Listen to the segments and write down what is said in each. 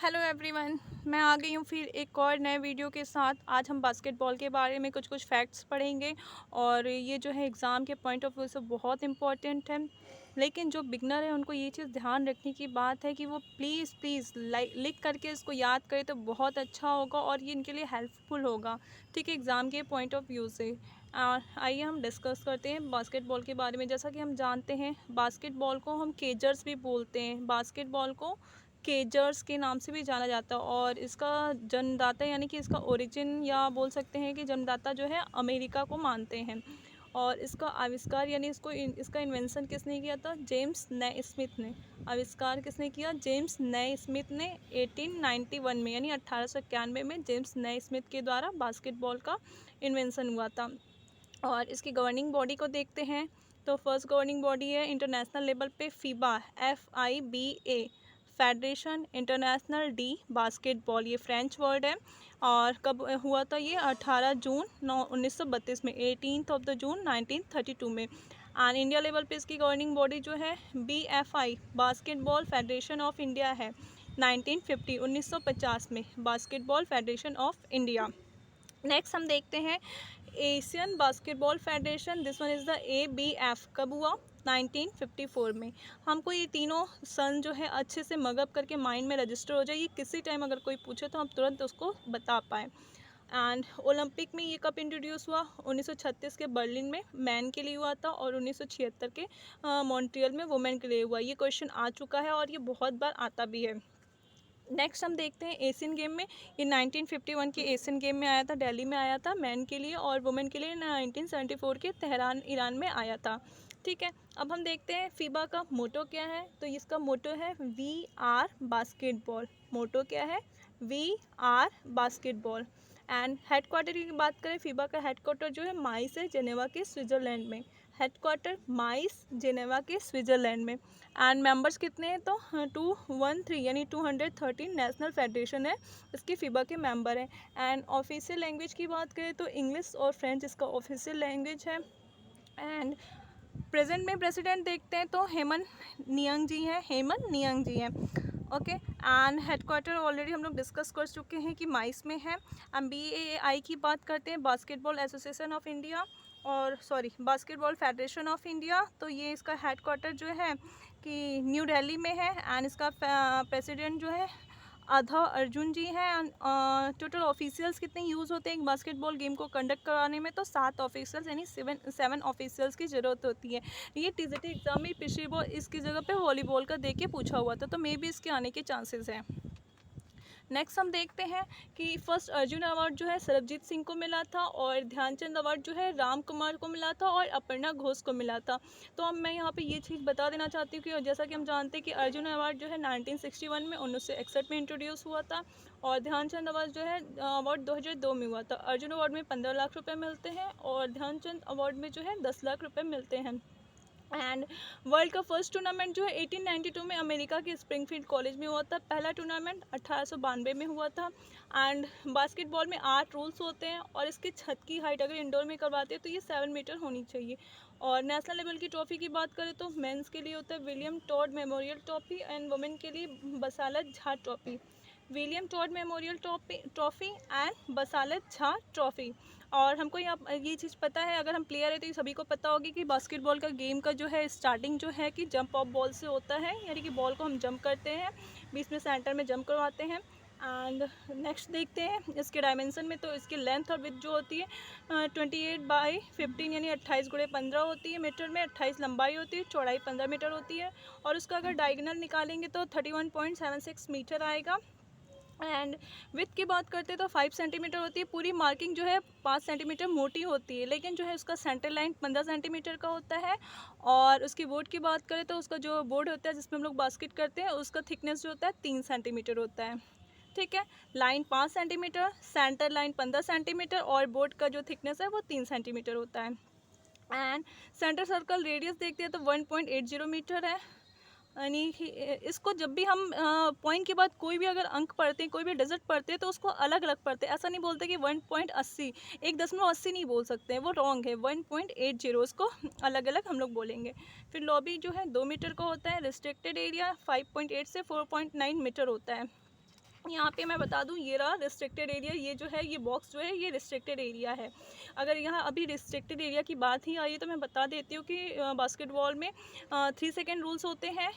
Hello everyone, मैं आ गई हूँ फिर एक और नए वीडियो के साथ। आज हम बास्केटबॉल के बारे में कुछ फैक्ट्स पढ़ेंगे और ये जो है एग्ज़ाम के पॉइंट ऑफ व्यू से बहुत इम्पॉर्टेंट है। लेकिन जो बिगनर है उनको ये चीज़ ध्यान रखने की बात है कि वो प्लीज़ प्लीज़ लिख करके इसको याद करें तो बहुत अच्छा होगा और ये इनके लिए हेल्पफुल होगा, ठीक है, एग्ज़ाम के पॉइंट ऑफ व्यू से। आइए हम डिस्कस करते हैं बास्केटबॉल के बारे में। जैसा कि हम जानते हैं बास्केटबॉल को हम केजर्स भी बोलते हैं, बास्केटबॉल को केजर्स के नाम से भी जाना जाता है और इसका जन्मदाता यानी कि इसका ओरिजिन या बोल सकते हैं कि जन्मदाता जो है अमेरिका को मानते हैं। और इसका आविष्कार यानी इसका इन्वेंशन किसने किया था? जेम्स नय स्मिथ ने। आविष्कार किसने किया? जेम्स नय स्मिथ ने 1891 में यानी 1891 में जेम्स नय स्मिथ के द्वारा बास्केटबॉल का इन्वेंशन हुआ था। और इसकी गवर्निंग बॉडी को देखते हैं तो फर्स्ट गवर्निंग बॉडी है इंटरनेशनल लेवल पे FIBA, FIBA, federation international D basketball, ये फ्रेंच वर्ड है। और कब हुआ था ये? 18 जून 1932 में, 18 जून 1932 में। एंड इंडिया लेवल पे इसकी गवर्निंग बॉडी जो है BFI, basketball federation of India है। 1950 1950 में basketball federation of India. Next हम देखते हैं Asian basketball federation, this one is the ABF। कब हुआ? 1954 में। हमको ये तीनों सन जो है अच्छे से मगअप करके माइंड में रजिस्टर हो जाए, ये किसी टाइम अगर कोई पूछे तो हम तुरंत उसको बता पाएँ। एंड ओलंपिक में ये कब इंट्रोड्यूस हुआ? 1936 के बर्लिन में मैन के लिए हुआ था और 1976 के मॉन्ट्रियल में वुमेन के लिए हुआ। ये क्वेश्चन आ चुका है और ये बहुत बार आता भी है। नेक्स्ट हम देखते हैं एशियन गेम में। ये 1951 के एशियन गेम में आया था, दिल्ली में आया था मैन के लिए, और वुमेन के लिए 1974 के तेहरान ईरान में आया था। ठीक है, अब हम देखते हैं फीबा का मोटो क्या है। तो इसका मोटो है VR बास्केटबॉल। मोटो क्या है? VR basketball. एंड हेडक्वार्टर की बात करें, फीबा का हेडक्वार्टर जो है माइस है, जेनेवा के स्विट्ज़रलैंड में। हेडक्वार्टर माइस, जेनेवा के स्विट्ज़रलैंड में। एंड मेंबर्स कितने हैं? तो 213 यानी 213 नेशनल फेडरेशन है इसकी फीबा के मेंबर हैं। एंड ऑफिशियल लैंग्वेज की बात करें तो इंग्लिश और फ्रेंच इसका ऑफिशियल लैंग्वेज है। एंड प्रेजेंट में प्रेसिडेंट देखते हैं तो हेमन नियंग जी हैं, हेमन नियंग जी हैं। ओके, एंड हेडक्वार्टर ऑलरेडी हम लोग डिस्कस कर चुके हैं कि माइस में है। BAI की बात करते हैं, बास्केटबॉल एसोसिएशन ऑफ इंडिया, और sorry basketball federation of India. तो ये इसका हेडक्वार्टर जो है कि न्यू दिल्ली में है। एंड इसका प्रेसिडेंट जो है आधा अर्जुन जी हैं। टोटल ऑफिशियल्स कितने यूज़ होते हैं एक बास्केटबॉल गेम को कंडक्ट कराने में? तो 7 ऑफिशियल्स यानी 7 ऑफिशियल्स की ज़रूरत होती है। ये TGT एग्ज़ाम में पिछली बार इसकी जगह पे वॉलीबॉल का दे के पूछा हुआ था, तो मे बी इसके आने के चांसेस हैं। नेक्स्ट हम देखते हैं कि फर्स्ट अर्जुन अवार्ड जो है सरबजीत सिंह को मिला था, और ध्यानचंद अवार्ड जो है राम कुमार को मिला था, और अपर्णा घोष को मिला था। तो अब मैं यहाँ पे ये चीज़ बता देना चाहती हूँ कि जैसा कि हम जानते हैं कि अर्जुन अवार्ड जो है 1961 में 1961 में इंट्रोड्यूस हुआ था, और ध्यानचंद अवार्ड जो है अवार्ड 2002 में हुआ था। अर्जुन अवार्ड में 15 लाख रुपये मिलते हैं और ध्यानचंद अवार्ड में जो है 10 लाख रुपये मिलते हैं। एंड वर्ल्ड का फर्स्ट टूर्नामेंट जो है 1892 में अमेरिका के स्प्रिंगफील्ड कॉलेज में हुआ था। पहला टूर्नामेंट 1892 में हुआ था। एंड बास्केटबॉल में 8 रूल्स होते हैं, और इसकी छत की हाइट अगर इंडोर में करवाते हैं तो ये 7 मीटर होनी चाहिए। और नेशनल लेवल की ट्रॉफी की बात करें तो मेंस के लिए होता है William Todd memorial trophy, and women के लिए Basalat Jha trophy. William Todd memorial trophy and Basalat Jha trophy. और हमको यहाँ ये चीज़ पता है, अगर हम प्लेयर है तो ये सभी को पता होगी कि बास्केटबॉल का गेम का जो है स्टार्टिंग जो है कि जंप ऑफ बॉल से होता है, यानी कि बॉल को हम जंप करते हैं, बीच में सेंटर में जंप करवाते हैं। एंड नेक्स्ट देखते हैं इसके डायमेंशन में, तो इसकी लेंथ और विड्थ जो होती है 28/15 यानी 28x15 होती है मीटर में। 28 लंबाई होती है, चौड़ाई 15 मीटर होती है, और उसका अगर डायगोनल निकालेंगे तो 31.76 मीटर आएगा। एंड विथ की बात करते हैं तो 5 सेंटीमीटर होती है। पूरी मार्किंग जो है 5 सेंटीमीटर मोटी होती है, लेकिन जो है उसका सेंटर लाइन 15 सेंटीमीटर का होता है। और उसकी बोर्ड की बात करें तो उसका जो बोर्ड होता है जिसमें हम लोग बास्केट करते हैं उसका थिकनेस जो होता है 3 सेंटीमीटर होता है। ठीक है, line 5 centimetre, centre line 15 centimetre, और बोर्ड का जो थिकनेस है वो 3 सेंटीमीटर होता है। एंड सेंटर सर्कल रेडियस देखते हैं तो 1.80 मीटर है। यानी कि इसको जब भी हम पॉइंट के बाद कोई भी अगर अंक पढ़ते हैं, कोई भी डिजिट पढ़ते हैं, तो उसको अलग अलग पढ़ते हैं। ऐसा नहीं बोलते कि 1.80, 1.80 नहीं बोल सकते हैं, वो रॉन्ग है। 1.80 उसको अलग अलग हम लोग बोलेंगे। फिर लॉबी जो है 2 मीटर का होता है। रिस्ट्रिक्टेड एरिया 5.8 से 4.9 मीटर होता है। यहाँ पे मैं बता दूँ, ये रहा रिस्ट्रिक्टेड एरिया, ये जो है ये बॉक्स जो है ये रिस्ट्रिक्टेड एरिया है। अगर यहाँ अभी रिस्ट्रिक्टेड एरिया की बात ही आई है तो मैं बता देती हूँ कि बास्केटबॉल में 3 सेकेंड रूल्स होते हैं।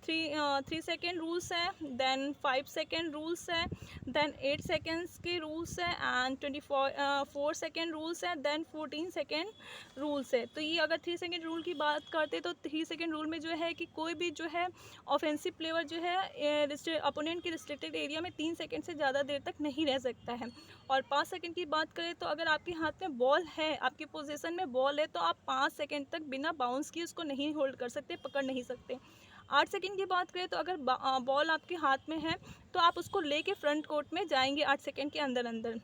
3 सेकेंड रूल्स है, देन 5 सेकेंड रूल्स है, देन 8 सेकेंड्स के रूल्स है, एंड 4 सेकेंड रूल्स है, देन 14 सेकेंड रूल्स है। तो ये अगर 3 सेकेंड रूल की बात करते तो 3 सेकेंड रूल में जो है कि कोई भी जो है ऑफेंसिव प्लेयर जो है अपोनेंट के रिस्ट्रिक्टेड एरिया में 3 सेकेंड से ज़्यादा देर तक नहीं रह सकता है। और 5 सेकेंड की बात करें तो अगर आपके हाथ में बॉल है, आपके पोजीशन में बॉल है, तो आप 5 सेकेंड तक बिना बाउंस किए उसको नहीं होल्ड कर सकते, पकड़ नहीं सकते। 8 सेकेंड की बात करें तो अगर बॉल आपके हाथ में है तो आप उसको लेके फ्रंट कोर्ट में जाएंगे 8 सेकेंड के अंदर अंदर।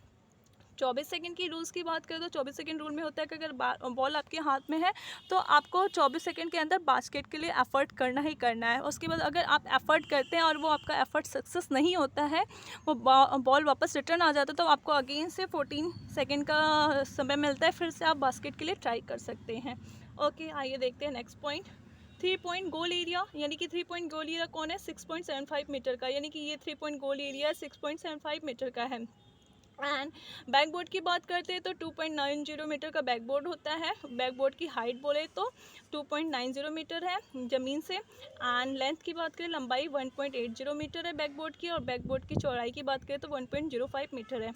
24 सेकेंड की रूल्स की बात करें तो 24 सेकेंड रूल में होता है कि अगर बॉल आपके हाथ में है तो आपको 24 सेकेंड के अंदर बास्केट के लिए एफर्ट करना ही करना है। उसके बाद अगर आप एफर्ट करते हैं और वो आपका एफर्ट सक्सेस नहीं होता है, वो बॉल वापस रिटर्न आ जाता है, तो आपको अगेन से 14 सेकेंड का समय मिलता है, फिर से आप बास्केट के लिए ट्राई कर सकते हैं। ओके, आइए देखते हैं नेक्स्ट पॉइंट। 3 पॉइंट गोल एरिया, यानी कि 3 पॉइंट गोल एरिया कौन है? 6.75 मीटर का, यानी कि ये 3 पॉइंट गोल एरिया 6.75 मीटर का है। एंड बैकबोर्ड की बात करते हैं तो 2.90 मीटर का बैकबोर्ड होता है। बैकबोर्ड की हाइट बोले तो 2.90 मीटर है ज़मीन से। एंड लेंथ की बात करें, लंबाई 1.80 मीटर है बैकबोर्ड की, और बैकबोर्ड की चौड़ाई की बात करें तो 1.05 मीटर है।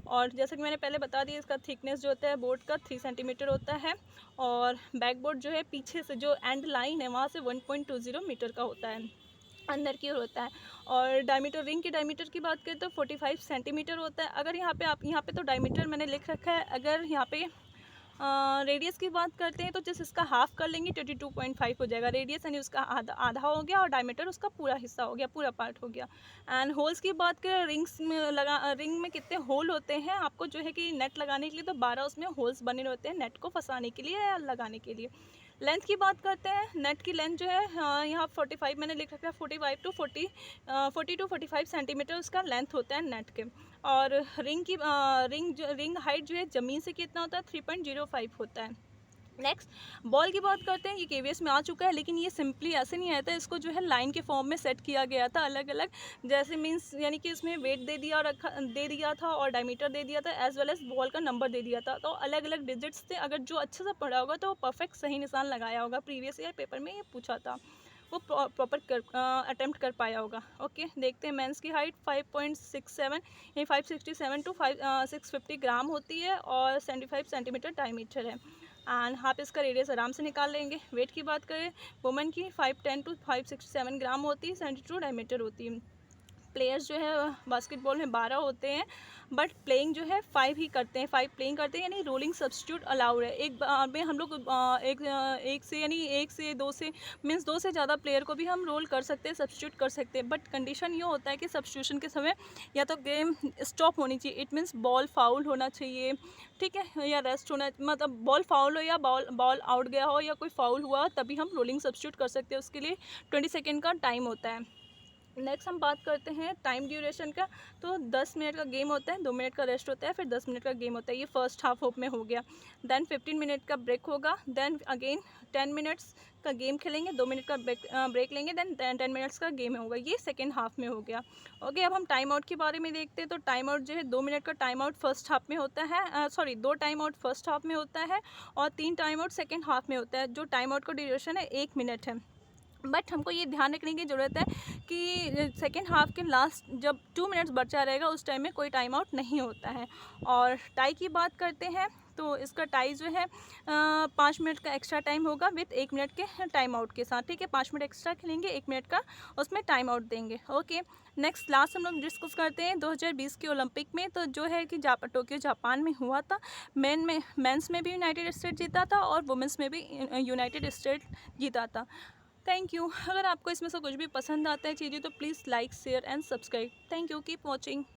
और जैसे कि मैंने पहले बता दिया, इसका थिकनेस जो होता है बोर्ड का 3 सेंटीमीटर होता है, और बैकबोर्ड जो है पीछे से जो एंड लाइन है वहाँ से 1.20 मीटर का होता है, अंदर की ओर होता है। और डायमीटर, रिंग के डायमीटर की बात करें तो 45 सेंटीमीटर होता है। अगर यहाँ पे आप, यहाँ पे तो डायमीटर मैंने लिख रखा है, अगर यहाँ पे रेडियस की बात करते हैं तो जस्ट इसका हाफ कर लेंगे, 22.5 हो जाएगा रेडियस, यानी उसका आधा आधा हो गया, और डायमीटर उसका पूरा हिस्सा हो गया, पूरा पार्ट हो गया। एंड होल्स की बात करें, रिंग में कितने होल होते हैं, आपको जो है कि नेट लगाने के लिए तो 12 उसमें होल्स बने होते हैं, नेट को फंसाने के लिए या लगाने के लिए। लेंथ की बात करते हैं, नेट की लेंथ जो है यहाँ 45 मैंने लिख रखा है, 40 टू 45 सेंटीमीटर उसका लेंथ होता है नेट के। और रिंग हाइट जो है ज़मीन से कितना होता है? 3.05 होता है। नेक्स्ट, बॉल की बात करते हैं। ये केवीएस में आ चुका है, लेकिन ये सिंपली ऐसे नहीं आया था, इसको जो है लाइन के फॉर्म में सेट किया गया था अलग अलग, जैसे मीन्स यानी कि इसमें वेट दे दिया था और डायमीटर दे दिया था, एज वेल एज बॉल का नंबर दे दिया था, तो अलग अलग डिजिट्स थे। अगर जो अच्छे से पढ़ा होगा तो वो परफेक्ट सही निशान लगाया होगा, प्रीवियस ईयर पेपर में ये पूछा था, वो प्रॉपर अटेम्प्ट कर पाया होगा। ओके, देखते हैं मेंस की हाइट 5.67 यानी 567 टू 650 ग्राम होती है, और 75 सेंटीमीटर डायमीटर है। एंड आप इसका रेडियस आराम से निकाल लेंगे। वेट की बात करें, वुमेन की 510 टू 567 ग्राम होती है, 72 डायमीटर होती है। प्लेयर्स जो है बास्केटबॉल में 12 होते हैं, बट प्लेइंग जो है 5 ही करते हैं, 5 प्लेइंग करते हैं, यानी रोलिंग सब्स्टिट्यूट अलाउड है। एक बार में हम लोग एक से यानी एक से दो से मीन्स 2 से ज़्यादा प्लेयर को भी हम रोल कर सकते हैं, सब्स्टिट्यूट कर सकते हैं, बट कंडीशन ये होता है कि सब्स्टिट्यूशन के समय या तो गेम स्टॉप होनी चाहिए, इट मीन्स बॉल फाउल होना चाहिए, ठीक है, या रेस्ट होना, मतलब बॉल फाउल हो या बॉल आउट गया हो या कोई फाउल हुआ हो, तभी हम रोलिंग सब्स्टिट्यूट कर सकते हैं। उसके लिए 20 सेकेंड का टाइम होता है। नेक्स्ट हम बात करते हैं टाइम ड्यूरेशन का। तो 10 मिनट का गेम होता है, 2 मिनट का रेस्ट होता है, फिर 10 मिनट का गेम होता है। ये फर्स्ट हाफ में हो गया। देन 15 मिनट का ब्रेक होगा, देन अगेन 10 मिनट्स का गेम खेलेंगे, 2 मिनट का ब्रेक लेंगे, देन 10 मिनट्स का गेम होगा। ये सेकेंड हाफ में हो गया। ओके, अब हम टाइम आउट के बारे में देखते हैं। तो टाइम आउट जो है 2 मिनट का टाइम आउट फर्स्ट हाफ में होता है, 2 टाइम आउट फर्स्ट हाफ में होता है, और 3 टाइम आउट सेकेंड हाफ में होता है। जो टाइम आउट का ड्यूरेशन है 1 मिनट है। बट हमको ये ध्यान रखने की ज़रूरत है कि सेकेंड हाफ के लास्ट जब 2 मिनट्स बचा रहेगा उस टाइम में कोई टाइम आउट नहीं होता है। और टाई की बात करते हैं तो इसका टाई जो है 5 मिनट का एक्स्ट्रा टाइम होगा विथ 1 मिनट के टाइम आउट के साथ, ठीक है। 5 मिनट एक्स्ट्रा खेलेंगे, 1 मिनट का उसमें टाइम आउट देंगे। ओके, नेक्स्ट लास्ट हम लोग डिस्कस करते हैं 2020 के ओलंपिक में। तो जो है कि टोक्यो जापान में हुआ था। मेंस में भी यूनाइटेड स्टेट जीता था और वुमेंस में भी यूनाइटेड स्टेट जीता था। Thank you. अगर आपको इसमें से कुछ भी पसंद आता है चीज़ें तो please like share and subscribe. Thank you, keep watching.